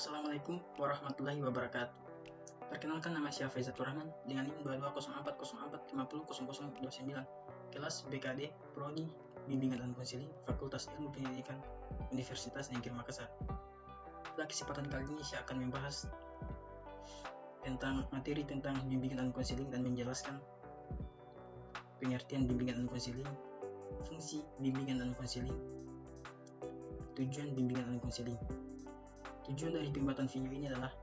Assalamualaikum warahmatullahi wabarakatuh. Perkenalkan, nama saya Faizatur Rahman dengan NIM 220404500029, kelas BKD Prodi Bimbingan dan Konseling Fakultas Ilmu Pendidikan Universitas Negeri Makassar. Pada kesempatan kali ini saya akan membahas tentang materi tentang bimbingan dan konseling dan menjelaskan pengertian bimbingan dan konseling, fungsi bimbingan dan konseling, tujuan bimbingan dan konseling. Tujuan dari pembuatan video ini adalah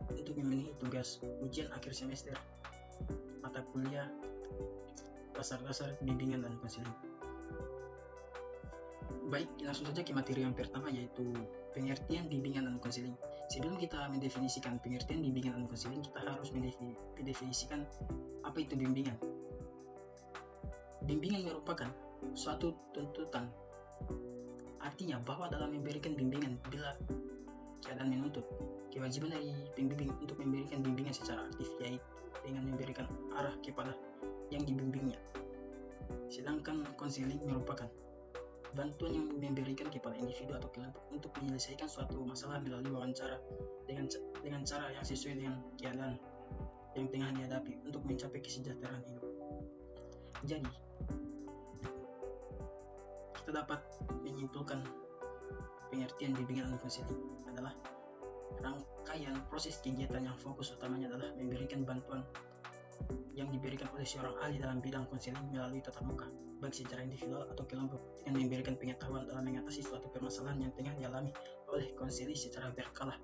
untuk memenuhi tugas ujian akhir semester mata kuliah dasar-dasar bimbingan dan konseling. Baik, langsung saja ke materi yang pertama, yaitu pengertian bimbingan dan konseling. Sebelum kita mendefinisikan pengertian bimbingan dan konseling, kita harus mendefinisikan apa itu bimbingan. Bimbingan merupakan suatu tuntutan, artinya bahwa dalam memberikan bimbingan, bila keadaan menuntut, kewajiban dari pembimbing untuk memberikan bimbingan secara aktif, yaitu dengan memberikan arah kepada yang dibimbingnya. Sedangkan konseling merupakan bantuan yang memberikan kepada individu atau kelompok untuk menyelesaikan suatu masalah melalui wawancara dengan cara yang sesuai dengan keadaan yang tengah dihadapi untuk mencapai kesejahteraan hidup. Jadi, kita dapat menyimpulkan pengertian bimbingan dan konseling adalah rangkaian proses kegiatan yang fokus utamanya adalah memberikan bantuan yang diberikan oleh seorang ahli dalam bidang konseling melalui tatap muka, baik secara individual atau kelompok, dengan memberikan pengetahuan dalam mengatasi suatu permasalahan yang tengah dialami oleh konseling secara berkala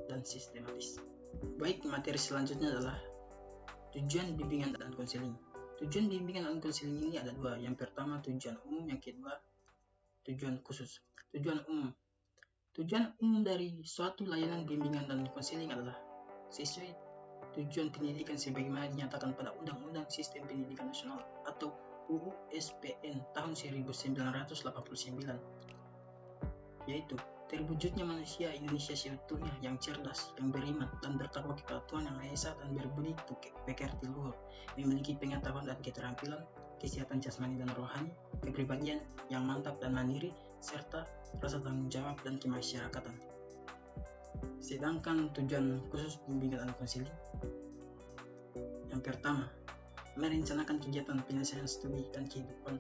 dan sistematis. Baik, materi selanjutnya adalah tujuan bimbingan dan konseling. Tujuan bimbingan dan konseling ini ada dua. Yang pertama tujuan umum, yang kedua tujuan khusus. Tujuan umum dari suatu layanan bimbingan dan konseling adalah sesuai tujuan pendidikan sebagaimana dinyatakan pada Undang-Undang Sistem Pendidikan Nasional atau UU SPN tahun 1989, yaitu terwujudnya manusia Indonesia seutuhnya yang cerdas, yang beriman dan bertakwa kepada Tuhan Yang Maha Esa dan berbudi pekerti luhur, memiliki pengetahuan dan keterampilan, kesehatan jasmani dan rohani, kepribadian yang mantap dan mandiri, serta rasa tanggung jawab dan kemasyarakatan. Sedangkan tujuan khusus bimbingan dan konseling, yang pertama, merencanakan kegiatan penyelesaian studi dan kehidupan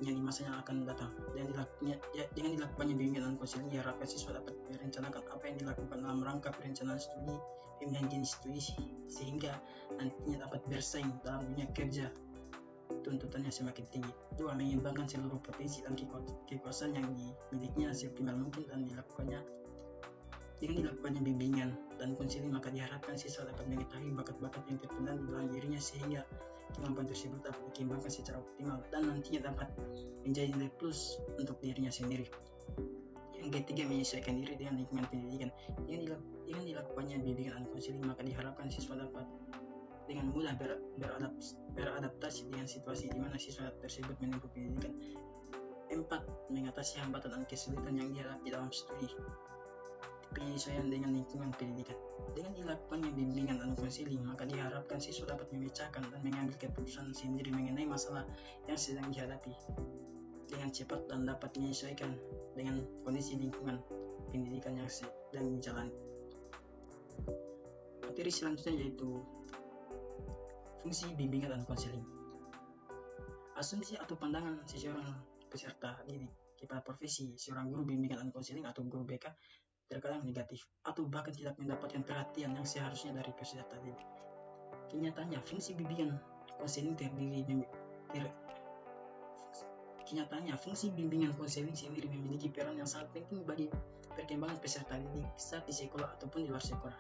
yang di masa yang akan datang. Dengan dilakukannya bimbingan dan konseling, diharapkan siswa dapat merencanakan apa yang dilakukan dalam rangka perencanaan studi, pemilihan jenis studi, sehingga nantinya dapat bersaing dalam dunia kerja tuntutannya semakin tinggi. 2. Mengembangkan seluruh potensi dan kekuasaan yang dimilikinya seoptimal mungkin, dan dengan dilakukannya bimbingan dan konseling, maka diharapkan siswa dapat mengetahui bakat-bakat yang terpendam di dalam dirinya, sehingga kemampuan tersebut dapat dikembangkan secara optimal dan nantinya dapat menjadi nilai plus untuk dirinya sendiri. Yang ketiga, menyesuaikan diri dengan lingkungan pendidikan. Dengan dilakukannya bimbingan dan konseling, maka diharapkan siswa dapat dengan mudah beradaptasi dengan situasi di mana siswa tersebut menempuh pendidikan. 4. Mengatasi hambatan dan kesulitan yang dihadapi dalam studi. Penyesuaian dengan lingkungan pendidikan. Dengan dilakukannya bimbingan dan konseling, maka diharapkan siswa dapat memecahkan dan mengambil keputusan sendiri mengenai masalah yang sedang dihadapi dengan cepat dan dapat menyesuaikan dengan kondisi lingkungan pendidikan yang sedang dijalani. Materi selanjutnya yaitu fungsi bimbingan dan konseling. Asumsi atau pandangan seseorang peserta didik kepada profesi seorang guru bimbingan dan konseling atau guru BK terkadang negatif atau bahkan tidak mendapatkan perhatian yang seharusnya dari peserta didik. Kenyataannya, fungsi bimbingan konseling sendiri memiliki peran yang sangat penting bagi perkembangan peserta didik saat di sekolah ataupun di luar sekolah.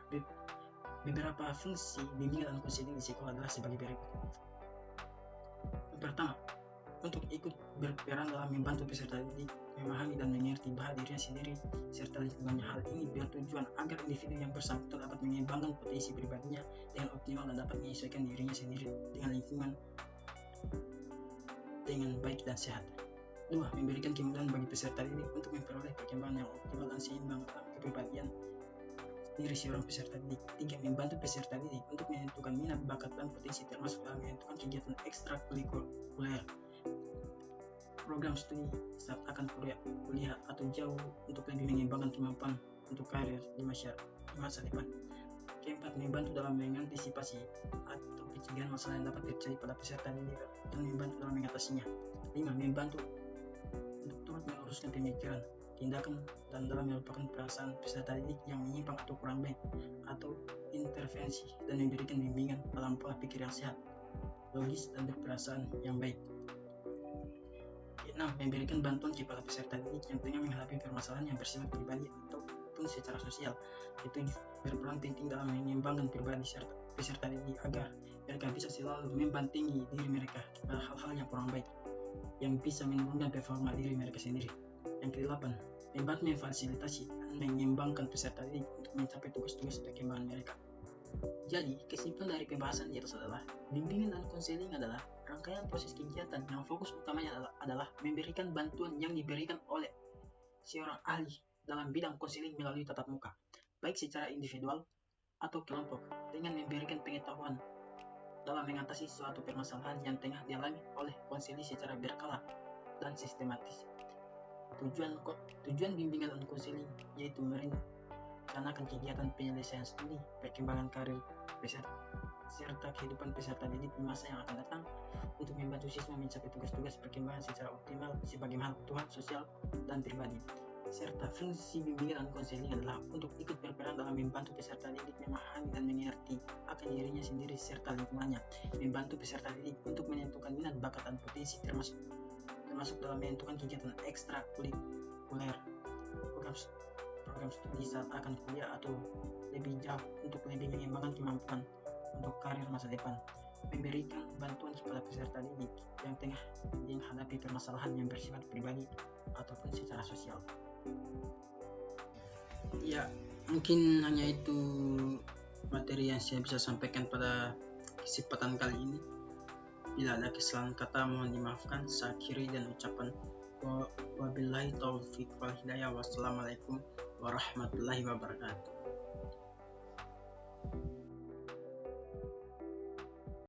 Beberapa fungsi bimbingan dan konseling di sekolah adalah sebagai berikut. Yang pertama, untuk ikut berperan dalam membantu peserta didik memahami dan mengerti bahwa dirinya sendiri serta lingkungannya. Hal ini bertujuan agar individu yang bersangkutan dapat mengembangkan potensi pribadinya dengan optimal dan dapat menyesuaikan dirinya sendiri dengan lingkungan dengan baik dan sehat. 2. Memberikan kemudahan bagi peserta didik untuk memperoleh perkembangan yang optimal dan seimbang dalam kepribadian diri seorang peserta didik. 3. Membantu peserta didik untuk menentukan minat, bakat, dan potensi, termasuk dalam menentukan kegiatan ekstrakurikuler, program studi saat akan kuliah atau jauh, untuk lebih mengembangkan kemampuan untuk karir di masa depan. Keempat, membantu dalam mengantisipasi atau pencegahan masalah yang dapat terjadi pada peserta didik dan membantu dalam mengatasinya. 5. Membantu untuk turut meluruskan pemikiran, tindakan, dan dalam melupakan perasaan peserta didik yang menyimpang atau kurang baik, atau intervensi dan memberikan bimbingan dalam pola pikir yang sehat, logis, dan berperasaan yang baik. 6. Memberikan bantuan kepada peserta didik yang tengah menghadapi permasalahan yang bersifat pribadi ataupun secara sosial. 7. Berperan penting dalam mengembangkan pribadi peserta didik agar mereka bisa selalu membantingi diri mereka pada hal-hal yang kurang baik yang bisa menurunkan performa diri mereka sendiri. Yang ke-8, membantu memfasilitasi dan mengembangkan peserta didik untuk mencapai tugas-tugas perkembangan mereka. Jadi, kesimpulan dari pembahasan di atas adalah bimbingan dan konseling adalah rangkaian proses kegiatan yang fokus utamanya adalah memberikan bantuan yang diberikan oleh seorang ahli dalam bidang konseling melalui tatap muka, baik secara individual atau kelompok, dengan memberikan pengetahuan dalam mengatasi suatu permasalahan yang tengah dialami oleh konseling secara berkala dan sistematis. Tujuan bimbingan dan konseling yaitu merencanakan kegiatan penyelesaian studi, perkembangan karir serta kehidupan peserta didik di masa yang akan datang untuk membantu siswa mencapai tugas-tugas perkembangan secara optimal sebagai makhluk Tuhan sosial dan pribadi. Serta fungsi bimbingan dan konseling adalah untuk ikut berperan dalam membantu peserta didik memahami dan mengerti akan dirinya sendiri serta lingkungannya, membantu peserta didik untuk menentukan minat, bakat, dan potensi termasuk dalam menentukan kegiatan ekstrakurikuler, program studi saat akan kuliah atau lebih jauh untuk lebih mengembangkan kemampuan untuk karir masa depan, memberikan bantuan kepada peserta didik yang tengah menghadapi permasalahan yang bersifat pribadi ataupun secara sosial. Ya, mungkin hanya itu materi yang saya bisa sampaikan pada kesempatan kali ini. Bila ada kesalahan kata mohon dimaafkan. Saya akhiri dan ucapan wabillahi taufiq wal hidayah. Wassalamualaikum warahmatullahi wabarakatuh.